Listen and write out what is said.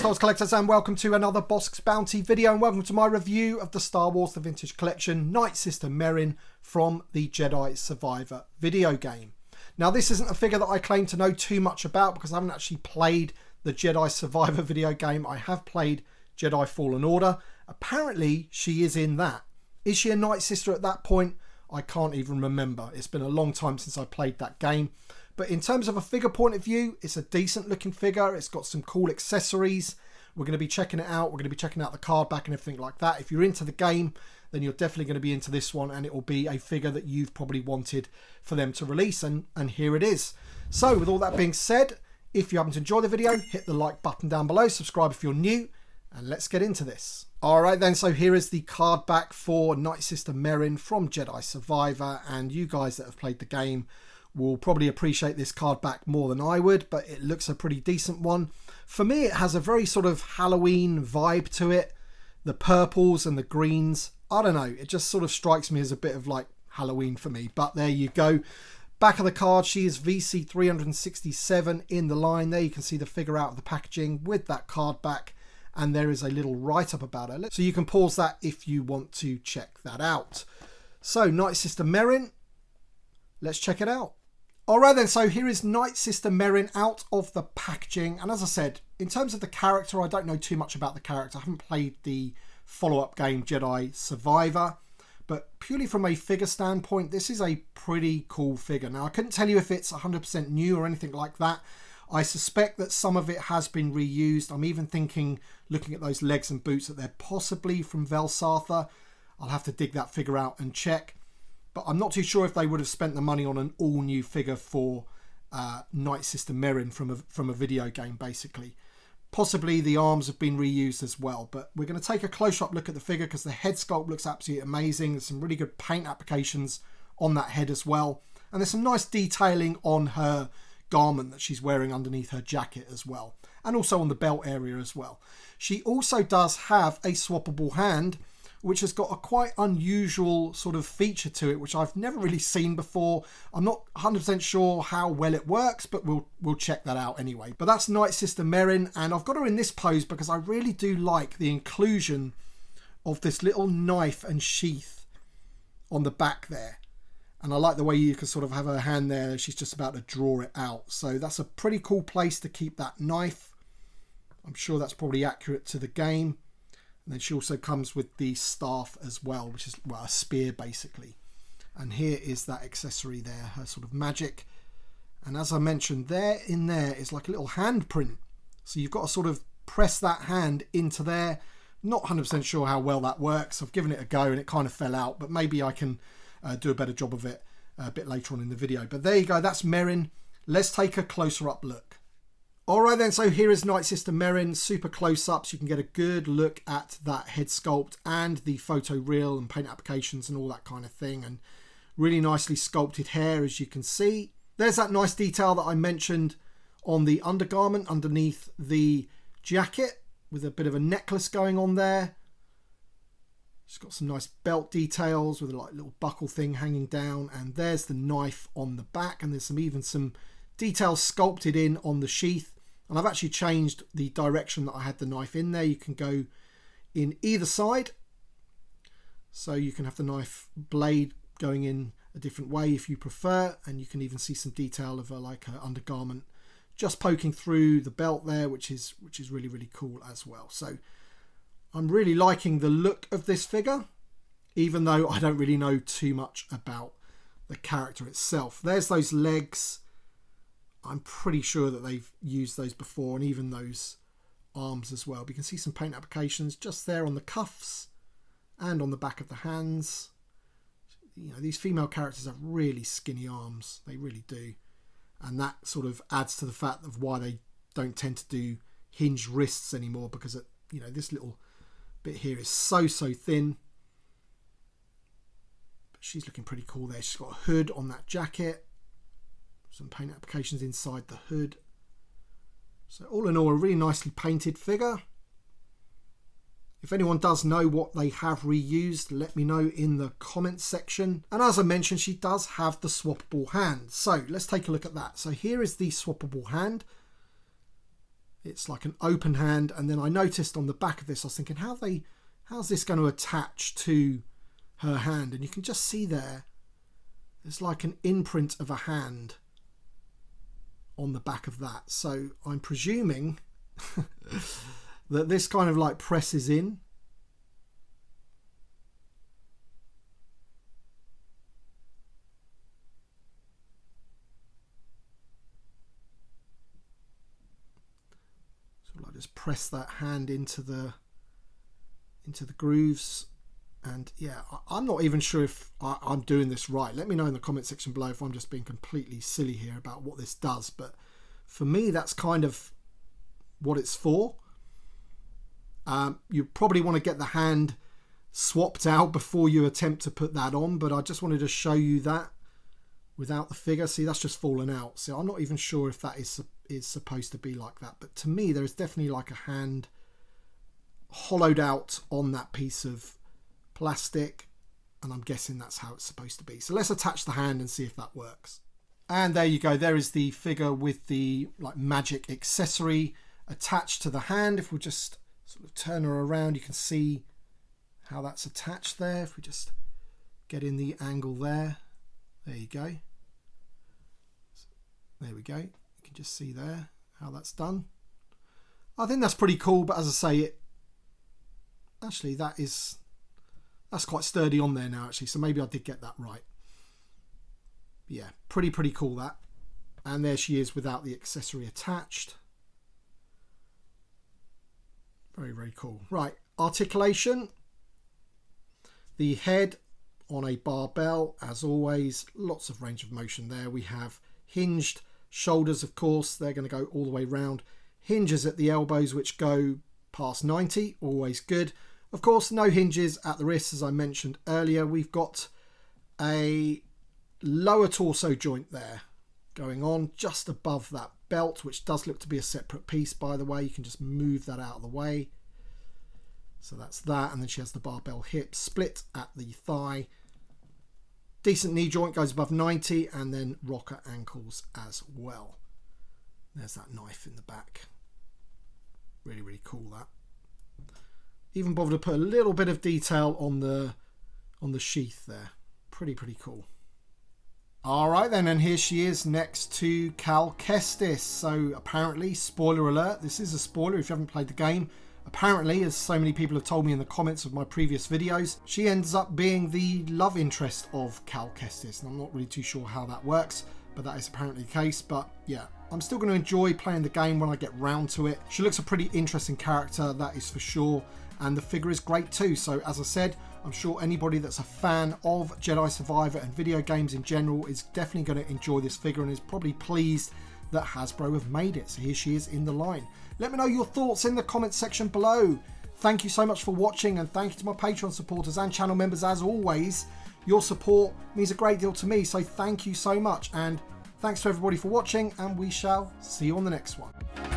Star Wars collectors, and welcome to another Bosk's Bounty video, and welcome to my review of the Star Wars The Vintage Collection Nightsister Merrin from the Jedi Survivor video game. Now, this isn't a figure that I claim to know too much about because I haven't actually played the Jedi Survivor video game. I have played Jedi Fallen Order. Apparently, she is in that. Is she a Nightsister at that point? I can't even remember. It's been a long time since I played that game. But in terms of a figure point of view, it's a decent looking figure. It's got some cool accessories. We're going to be checking it out. We're going to be checking out the card back and everything like that. If you're into the game, then you're definitely going to be into this one, and it will be a figure that you've probably wanted for them to release, and here it is. So with all that being said, if you happen to enjoy the video, hit the like button down below, subscribe if you're new, and let's get into this. Alright then, so here is the card back for Nightsister Merrin from Jedi Survivor, and you guys that have played the game will probably appreciate this card back more than I would, but it looks a pretty decent one. For me, it has a very sort of Halloween vibe to it. The purples and the greens, I don't know, it just sort of strikes me as a bit of like Halloween for me, but there you go. Back of the card, she is VC367 in the line. There you can see the figure out of the packaging with that card back, and there is a little write-up about her. So you can pause that if you want to check that out. So Nightsister Merrin, let's check it out. Alright then, so here is Nightsister Merrin out of the packaging, and as I said, in terms of the character, I don't know too much about the character. I haven't played the follow-up game Jedi Survivor, but purely from a figure standpoint, this is a pretty cool figure. Now, I couldn't tell you if it's 100% new or anything like that. I suspect that some of it has been reused. I'm even thinking, looking at those legs and boots, that they're possibly from Velsartha. I'll have to dig that figure out and check. But I'm not too sure if they would have spent the money on an all-new figure for Nightsister Merrin from a video game, basically. Possibly the arms have been reused as well. But we're going to take a close-up look at the figure because the head sculpt looks absolutely amazing. There's some really good paint applications on that head as well. And there's some nice detailing on her garment that she's wearing underneath her jacket as well. And also on the belt area as well. She also does have a swappable hand, which has got a quite unusual sort of feature to it, which I've never really seen before. I'm not 100% sure how well it works, but we'll check that out anyway. But that's Nightsister Merrin, and I've got her in this pose because I really do like the inclusion of this little knife and sheath on the back there. And I like the way you can sort of have her hand there. She's just about to draw it out. So that's a pretty cool place to keep that knife. I'm sure that's probably accurate to the game. And then she also comes with the staff as well, which is, well, a spear basically. And here is that accessory there, her sort of magic. And as I mentioned, there is like a little handprint. So you've got to sort of press that hand into there. Not 100% sure how well that works. I've given it a go and it kind of fell out, but maybe I can do a better job of it a bit later on in the video. But there you go, that's Merrin. Let's take a closer up look. Alright then, so here is Nightsister Merrin, super close-ups. You can get a good look at that head sculpt and the photo reel and paint applications and all that kind of thing. And really nicely sculpted hair, as you can see. There's that nice detail that I mentioned on the undergarment underneath the jacket with a bit of a necklace going on there. She's got some nice belt details with a like little buckle thing hanging down. And there's the knife on the back, and there's even some details sculpted in on the sheath. And I've actually changed the direction that I had the knife in there. You can go in either side, so you can have the knife blade going in a different way if you prefer, and you can even see some detail of like her undergarment just poking through the belt there, which is really, really cool as well. So I'm really liking the look of this figure, even though I don't really know too much about the character itself. There's those legs. I'm pretty sure that they've used those before, and even those arms as well. But you can see some paint applications just there on the cuffs and on the back of the hands. You know, these female characters have really skinny arms. They really do. And that sort of adds to the fact of why they don't tend to do hinged wrists anymore, because you know, this little bit here is so thin. But she's looking pretty cool there. She's got a hood on that jacket. Some paint applications inside the hood. So all in all, a really nicely painted figure. If anyone does know what they have reused, let me know in the comments section. And as I mentioned, she does have the swappable hand. So let's take a look at that. So here is the swappable hand. It's like an open hand, and then I noticed on the back of this, I was thinking, how's this going to attach to her hand? And you can just see there's like an imprint of a hand on the back of that. So I'm presuming that this kind of like presses in. So I'll just press that hand into the grooves. And yeah, I'm not even sure if I'm doing this right. Let me know in the comment section below if I'm just being completely silly here about what this does. But for me, that's kind of what it's for. You probably want to get the hand swapped out before you attempt to put that on. But I just wanted to show you that without the figure. See, that's just fallen out. So I'm not even sure if that is supposed to be like that. But to me, there is definitely like a hand hollowed out on that piece of plastic, and I'm guessing that's how it's supposed to be. So let's attach the hand and see if that works. And there you go, there is the figure with the like magic accessory attached to the hand. If we just sort of turn her around, you can see how that's attached there. If we just get in the angle there you go, there we go, you can just see there how that's done. I think that's pretty cool, but as I say, actually that's quite sturdy on there now, actually, so maybe I did get that right. Yeah, pretty cool that. And there she is without the accessory attached. Very cool. Right, articulation. The head on a barbell, as always, lots of range of motion there. We have hinged shoulders, of course, they're going to go all the way round. Hinges at the elbows, which go past 90, always good. Of course, no hinges at the wrists, as I mentioned earlier. We've got a lower torso joint there going on just above that belt, which does look to be a separate piece, by the way. You can just move that out of the way. So that's that. And then she has the barbell hip split at the thigh. Decent knee joint, goes above 90, and then rocker ankles as well. There's that knife in the back. Really cool, that. Even bothered to put a little bit of detail on the sheath there. Pretty cool. All right then, and here she is next to Cal Kestis. So apparently, spoiler alert, this is a spoiler if you haven't played the game. Apparently, as so many people have told me in the comments of my previous videos, she ends up being the love interest of Cal Kestis, and I'm not really too sure how that works, but that is apparently the case. But yeah, I'm still going to enjoy playing the game when I get round to it. She looks a pretty interesting character, that is for sure. And the figure is great too. So as I said, I'm sure anybody that's a fan of Jedi Survivor and video games in general is definitely going to enjoy this figure and is probably pleased that Hasbro have made it. So here she is in the line. Let me know your thoughts in the comments section below. Thank you so much for watching, and thank you to my Patreon supporters and channel members as always. Your support means a great deal to me, so thank you so much. And thanks to everybody for watching, and we shall see you on the next one.